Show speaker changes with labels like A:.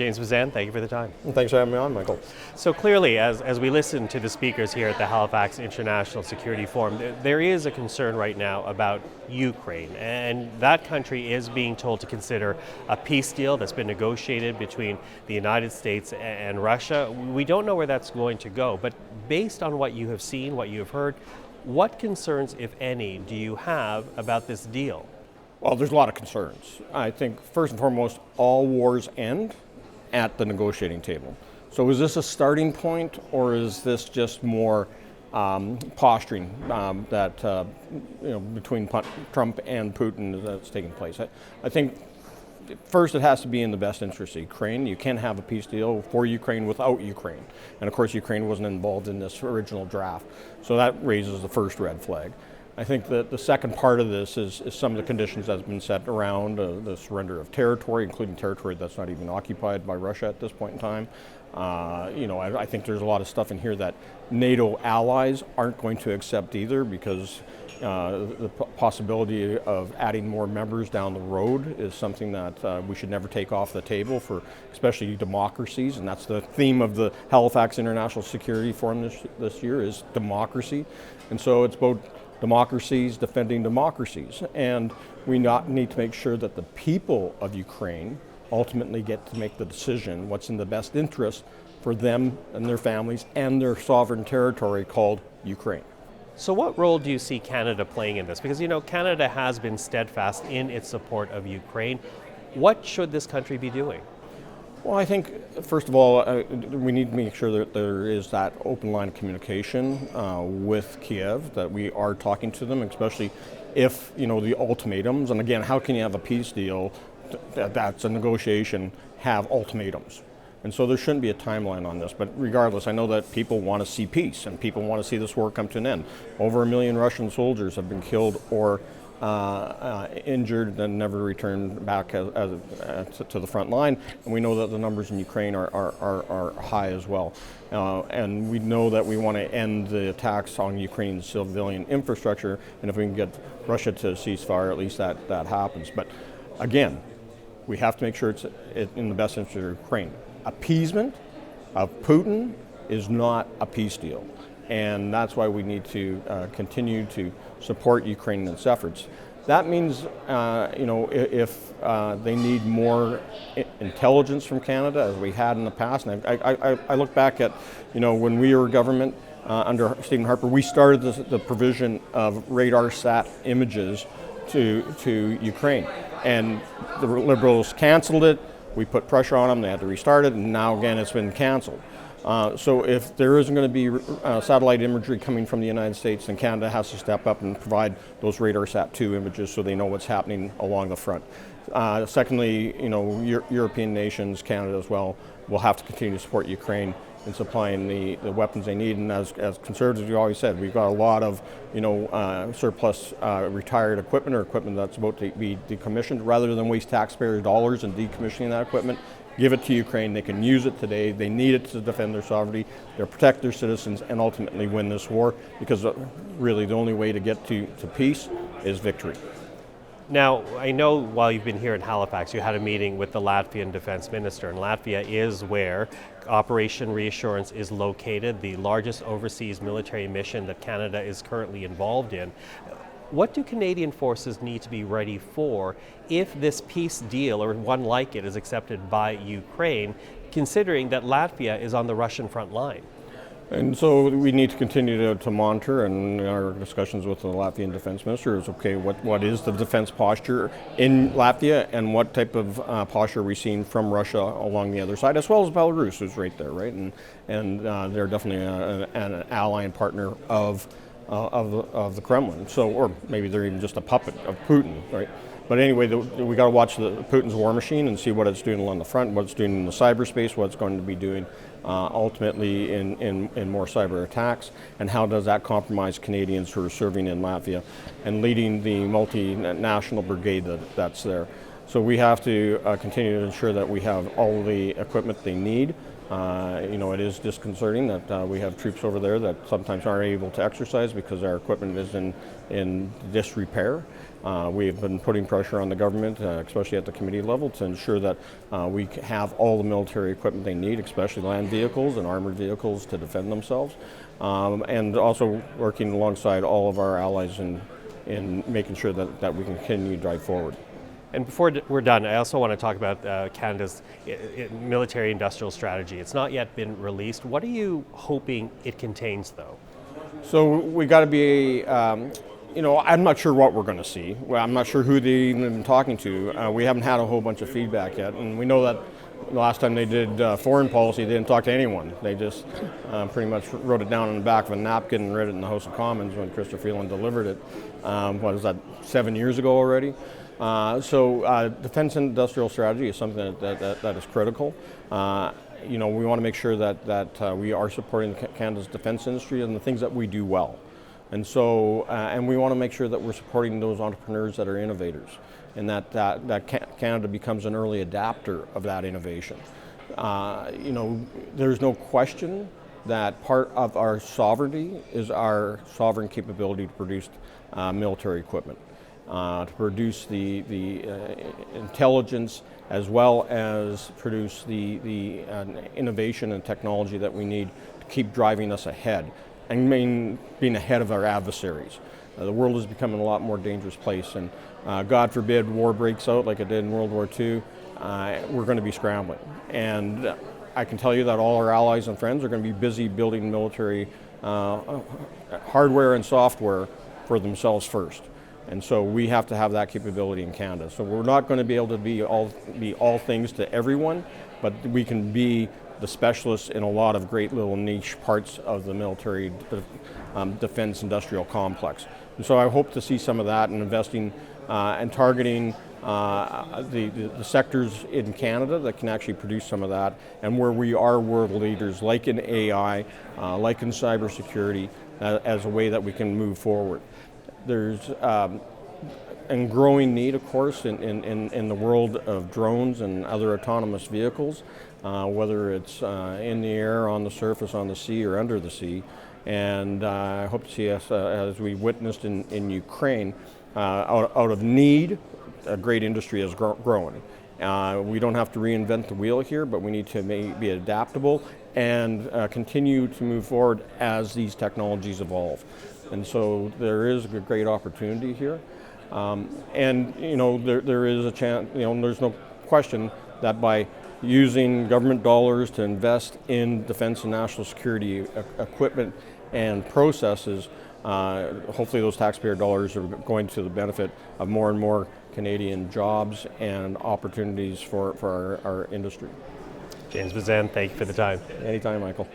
A: James Bezan, thank you for the time.
B: And thanks for having me on, Michael.
A: So clearly, as we listen to the speakers here at the Halifax International Security Forum, there is a concern right now about Ukraine, and that country is being told to consider a peace deal that's been negotiated between the United States and Russia. We don't know where that's going to go, but based on what you have seen, what you have heard, what concerns, if any, do you have about this deal?
B: Well, there's a lot of concerns. I think, first and foremost, all wars end at the negotiating table. So is this a starting point, or is this just more posturing that between Trump and Putin that's taking place? I think first it has to be in the best interest of Ukraine. You can't have a peace deal for Ukraine without Ukraine. And of course, Ukraine wasn't involved in this original draft. So that raises the first red flag. I think that the second part of this is some of the conditions that have been set around the surrender of territory, including territory that's not even occupied by Russia at this point in time. I think there's a lot of stuff in here that NATO allies aren't going to accept either, because the possibility of adding more members down the road is something that we should never take off the table for especially democracies, and that's the theme of the Halifax International Security Forum this year is democracy. And so it's both democracies defending democracies, and we need to make sure that the people of Ukraine ultimately get to make the decision what's in the best interest for them and their families and their sovereign territory called Ukraine.
A: So what role do you see Canada playing in this? Because, Canada has been steadfast in its support of Ukraine. What should this country be doing?
B: Well, I think, first of all, we need to make sure that there is that open line of communication with Kiev, that we are talking to them, especially if, the ultimatums, and again, how can you have a peace deal that's a negotiation, have ultimatums? And so there shouldn't be a timeline on this, but regardless, I know that people want to see peace and people want to see this war come to an end. Over 1 million Russian soldiers have been killed or injured and never returned back to the front line, and we know that the numbers in Ukraine are high as well. And we know that we want to end the attacks on Ukrainian civilian infrastructure, and if we can get Russia to cease fire, at least that happens. But again, we have to make sure it's in the best interest of Ukraine. Appeasement of Putin is not a peace deal. And that's why we need to continue to support Ukraine in its efforts. That means, if they need more intelligence from Canada, as we had in the past, and I look back at, when we were government under Stephen Harper, we started the provision of radar-sat images to Ukraine. And the Liberals canceled it. We put pressure on them, they had to restart it, and now again it's been canceled. So if there isn't going to be satellite imagery coming from the United States, then Canada has to step up and provide those RadarSat-2 images so they know what's happening along the front. Secondly, European nations, Canada as well, will have to continue to support Ukraine in supplying the weapons they need. And as conservatives, we always said, we've got a lot of surplus retired equipment or equipment that's about to be decommissioned. Rather than waste taxpayers' dollars in decommissioning that equipment, give it to Ukraine. They can use it today. They need it to defend their sovereignty, to protect their citizens, and ultimately win this war, because really the only way to get to peace is victory.
A: Now, I know while you've been here in Halifax, you had a meeting with the Latvian defense minister, and Latvia is where Operation Reassurance is located, the largest overseas military mission that Canada is currently involved in. What do Canadian forces need to be ready for if this peace deal, or one like it, is accepted by Ukraine, considering that Latvia is on the Russian front line?
B: And so we need to continue to monitor, and our discussions with the Latvian defense minister is, okay, what is the defense posture in Latvia, and what type of posture are we seeing from Russia along the other side, as well as Belarus, who's right there, right? And they're definitely an ally and partner of the Kremlin. So, or maybe they're even just a puppet of Putin, right? But anyway, we got to watch Putin's war machine and see what it's doing along the front, what it's doing in the cyberspace, what it's going to be doing ultimately in more cyber attacks, and how does that compromise Canadians who are serving in Latvia and leading the multinational brigade that's there. So we have to continue to ensure that we have all the equipment they need It is disconcerting that we have troops over there that sometimes aren't able to exercise because our equipment is in disrepair. We've been putting pressure on the government, especially at the committee level, to ensure that we have all the military equipment they need, especially land vehicles and armored vehicles to defend themselves, and also working alongside all of our allies in making sure that we can continue to drive forward.
A: And before we're done, I also want to talk about Canada's military-industrial strategy. It's not yet been released. What are you hoping it contains, though?
B: So we got to be, I'm not sure what we're going to see. Well, I'm not sure who they've even been talking to. We haven't had a whole bunch of feedback yet, and we know that the last time they did foreign policy, they didn't talk to anyone. They just pretty much wrote it down on the back of a napkin and read it in the House of Commons when Christopher Freeland delivered it. What was that, 7 years ago already? Defense industrial strategy is something that is critical. We want to make sure that we are supporting Canada's defense industry and the things that we do well. And so, and we want to make sure that we're supporting those entrepreneurs that are innovators, and that Canada becomes an early adapter of that innovation. There's no question that part of our sovereignty is our sovereign capability to produce military equipment. To produce the intelligence, as well as produce the innovation and technology that we need to keep driving us ahead and being ahead of our adversaries. The world is becoming a lot more dangerous place, and God forbid war breaks out like it did in World War II, we're going to be scrambling. And I can tell you that all our allies and friends are going to be busy building military hardware and software for themselves first. And so we have to have that capability in Canada. So we're not going to be able to be all things to everyone, but we can be the specialists in a lot of great little niche parts of the military defense industrial complex. And so I hope to see some of that and investing and targeting the sectors in Canada that can actually produce some of that, and where we are world leaders, like in AI, like in cybersecurity, as a way that we can move forward. There's a growing need, of course, in the world of drones and other autonomous vehicles, whether it's in the air, on the surface, on the sea, or under the sea. And I hope to see us, as we witnessed in Ukraine, out of need, a great industry is growing. We don't have to reinvent the wheel here, but we need to be adaptable and continue to move forward as these technologies evolve. And so there is a great opportunity here. There is a chance, there's no question that by using government dollars to invest in defense and national security equipment and processes, hopefully those taxpayer dollars are going to the benefit of more and more Canadian jobs and opportunities for our industry.
A: James Bezan, thank you for the time.
B: Anytime, Michael.